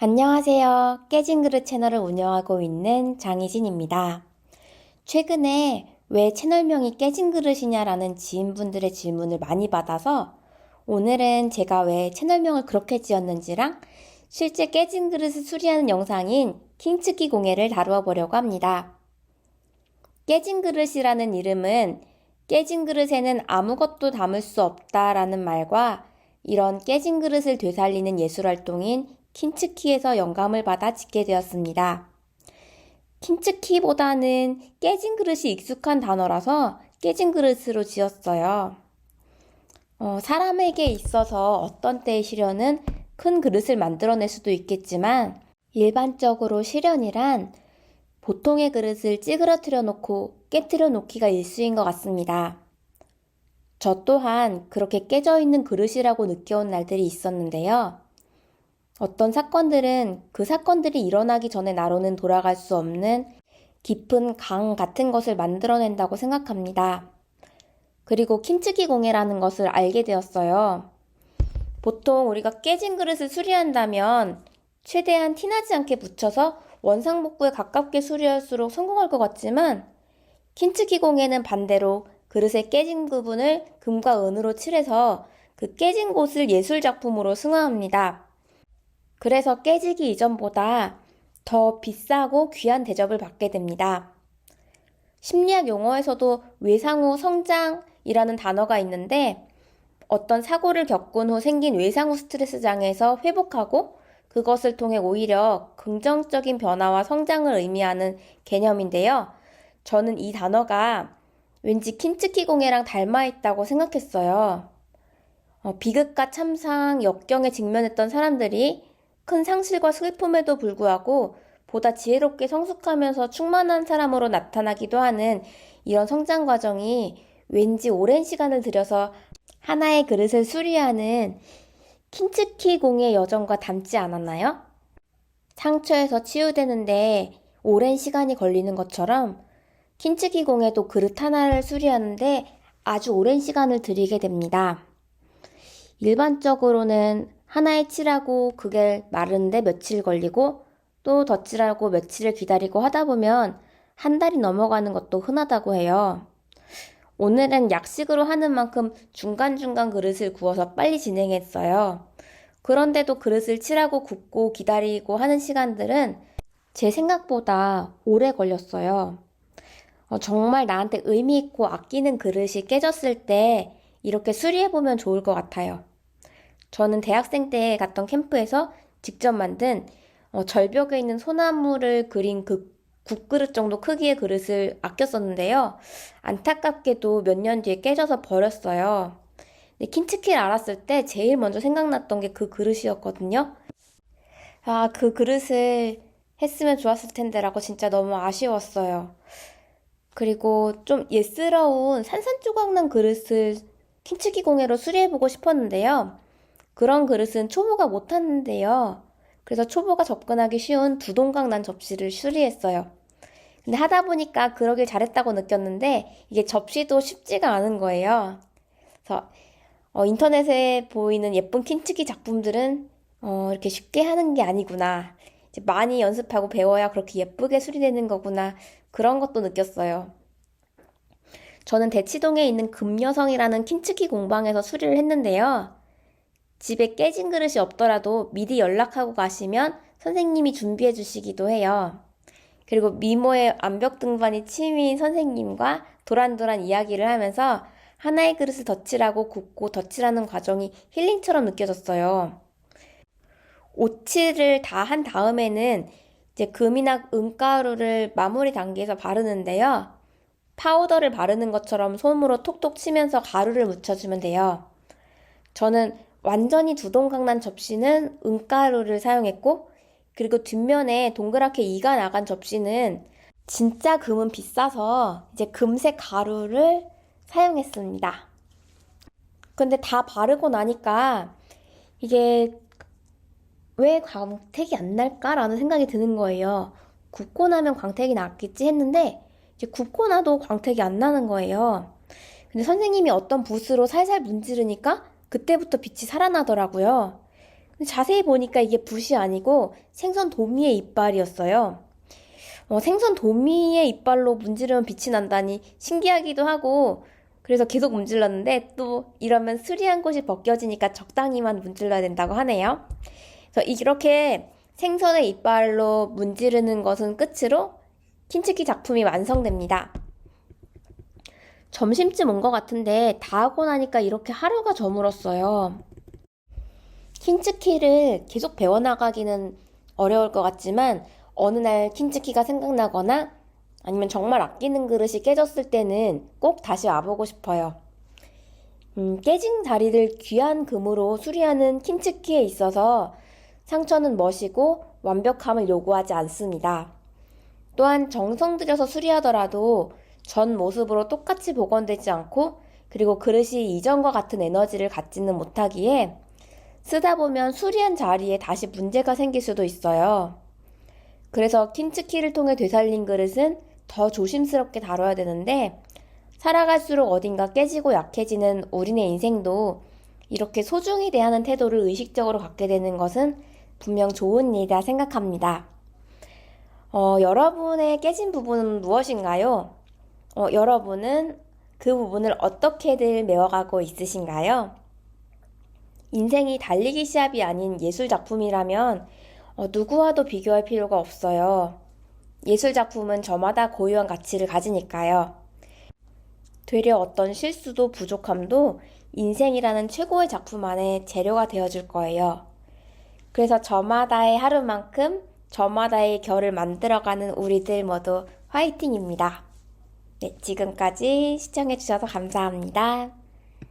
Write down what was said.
안녕하세요. 깨진 그릇 채널을 운영하고 있는 장희진입니다. 최근에 왜 채널명이 깨진 그릇이냐라는 지인분들의 질문을 많이 받아서 오늘은 제가 왜 채널명을 그렇게 지었는지랑 실제 깨진 그릇을 수리하는 영상인 킹츠키 공예를 다루어 보려고 합니다. 깨진 그릇이라는 이름은 깨진 그릇에는 아무것도 담을 수 없다라는 말과 이런 깨진 그릇을 되살리는 예술활동인 킹츠키에서 영감을 받아 짓게 되었습니다. 킹츠키보다는 깨진 그릇이 익숙한 단어라서 깨진 그릇으로 지었어요. 사람에게 있어서 어떤 때의 시련은 큰 그릇을 만들어낼 수도 있겠지만 일반적으로 시련이란 보통의 그릇을 찌그러뜨려 놓고 깨뜨려 놓기가 일쑤인 것 같습니다. 저 또한 그렇게 깨져 있는 그릇이라고 느껴온 날들이 있었는데요. 어떤 사건들은 그 사건들이 일어나기 전에 나로는 돌아갈 수 없는 깊은 강 같은 것을 만들어낸다고 생각합니다. 그리고 킹츠키 공예라는 것을 알게 되었어요. 보통 우리가 깨진 그릇을 수리한다면 최대한 티나지 않게 붙여서 원상복구에 가깝게 수리할수록 성공할 것 같지만 킹츠키 공예는 반대로 그릇의 깨진 부분을 금과 은으로 칠해서 그 깨진 곳을 예술작품으로 승화합니다. 그래서 깨지기 이전보다 더 비싸고 귀한 대접을 받게 됩니다. 심리학 용어에서도 외상 후 성장이라는 단어가 있는데 어떤 사고를 겪은 후 생긴 외상 후 스트레스 장애에서 회복하고 그것을 통해 오히려 긍정적인 변화와 성장을 의미하는 개념인데요. 저는 이 단어가 왠지 킹츠키 공예랑 닮아 있다고 생각했어요. 비극과 참상, 역경에 직면했던 사람들이 큰 상실과 슬픔에도 불구하고 보다 지혜롭게 성숙하면서 충만한 사람으로 나타나기도 하는 이런 성장 과정이 왠지 오랜 시간을 들여서 하나의 그릇을 수리하는 킹츠키 공의 여정과 닮지 않았나요? 상처에서 치유되는데 오랜 시간이 걸리는 것처럼 킹츠키 공예도 그릇 하나를 수리하는데 아주 오랜 시간을 들이게 됩니다. 일반적으로는 하나에 칠하고 그게 마르는데 며칠 걸리고 또 덧칠하고 며칠을 기다리고 하다 보면 한 달이 넘어가는 것도 흔하다고 해요. 오늘은 약식으로 하는 만큼 중간중간 그릇을 구워서 빨리 진행했어요. 그런데도 그릇을 칠하고 굽고 기다리고 하는 시간들은 제 생각보다 오래 걸렸어요. 정말 나한테 의미 있고 아끼는 그릇이 깨졌을 때 이렇게 수리해보면 좋을 것 같아요. 저는 대학생 때 갔던 캠프에서 직접 만든 절벽에 있는 소나무를 그린 그 국그릇 정도 크기의 그릇을 아꼈었는데요. 안타깝게도 몇 년 뒤에 깨져서 버렸어요. 근데 킹츠키를 알았을 때 제일 먼저 생각났던 게 그 그릇이었거든요. 아, 그 그릇을 했으면 좋았을 텐데라고 진짜 너무 아쉬웠어요. 그리고 좀 예스러운 산산조각 난 그릇을 킹츠키 공예로 수리해보고 싶었는데요. 그런 그릇은 초보가 못하는데요. 그래서 초보가 접근하기 쉬운 두동강 난 접시를 수리했어요. 근데 하다 보니까 그러길 잘했다고 느꼈는데 이게 접시도 쉽지가 않은 거예요. 그래서 인터넷에 보이는 예쁜 킹츠키 작품들은 이렇게 쉽게 하는 게 아니구나. 이제 많이 연습하고 배워야 그렇게 예쁘게 수리되는 거구나. 그런 것도 느꼈어요. 저는 대치동에 있는 금여성이라는 킹츠키 공방에서 수리를 했는데요. 집에 깨진 그릇이 없더라도 미리 연락하고 가시면 선생님이 준비해 주시기도 해요. 그리고 미모의 완벽 등반이 취미인 선생님과 도란도란 이야기를 하면서 하나의 그릇을 덧칠하고 굽고 덧칠하는 과정이 힐링처럼 느껴졌어요. 오칠을 다 한 다음에는 이제 금이나 은가루를 마무리 단계에서 바르는데요. 파우더를 바르는 것처럼 솜으로 톡톡 치면서 가루를 묻혀주면 돼요. 저는 완전히 두동강난 접시는 은가루를 사용했고 그리고 뒷면에 동그랗게 이가 나간 접시는 진짜 금은 비싸서 이제 금색 가루를 사용했습니다. 근데 다 바르고 나니까 이게 왜 광택이 안 날까라는 생각이 드는 거예요. 굽고 나면 광택이 났겠지 했는데 이제 굽고 나도 광택이 안 나는 거예요. 근데 선생님이 어떤 붓으로 살살 문지르니까 그때부터 빛이 살아나더라고요. 근데 자세히 보니까 이게 붓이 아니고 생선 도미의 이빨이었어요. 생선 도미의 이빨로 문지르면 빛이 난다니 신기하기도 하고 그래서 계속 문질렀는데 또 이러면 수리한 곳이 벗겨지니까 적당히만 문질러야 된다고 하네요. 그래서 이렇게 생선의 이빨로 문지르는 것은 끝으로 킨츠키 작품이 완성됩니다. 점심쯤 온 것 같은데 다 하고 나니까 이렇게 하루가 저물었어요. 킨츠키를 계속 배워나가기는 어려울 것 같지만 어느 날 킨츠키가 생각나거나 아니면 정말 아끼는 그릇이 깨졌을 때는 꼭 다시 와보고 싶어요. 깨진 자리를 귀한 금으로 수리하는 킨츠키에 있어서 상처는 멋이고 완벽함을 요구하지 않습니다. 또한 정성 들여서 수리하더라도 전 모습으로 똑같이 복원되지 않고 그리고 그릇이 이전과 같은 에너지를 갖지는 못하기에 쓰다 보면 수리한 자리에 다시 문제가 생길 수도 있어요. 그래서 킨츠키를 통해 되살린 그릇은 더 조심스럽게 다뤄야 되는데 살아갈수록 어딘가 깨지고 약해지는 우리네 인생도 이렇게 소중히 대하는 태도를 의식적으로 갖게 되는 것은 분명 좋은 일이라 생각합니다. 여러분의 깨진 부분은 무엇인가요? 여러분은 그 부분을 어떻게들 메워가고 있으신가요? 인생이 달리기 시합이 아닌 예술 작품이라면 누구와도 비교할 필요가 없어요. 예술 작품은 저마다 고유한 가치를 가지니까요. 되려 어떤 실수도 부족함도 인생이라는 최고의 작품 안에 재료가 되어줄 거예요. 그래서 저마다의 하루만큼 저마다의 결을 만들어가는 우리들 모두 화이팅입니다. 네, 지금까지 시청해주셔서 감사합니다.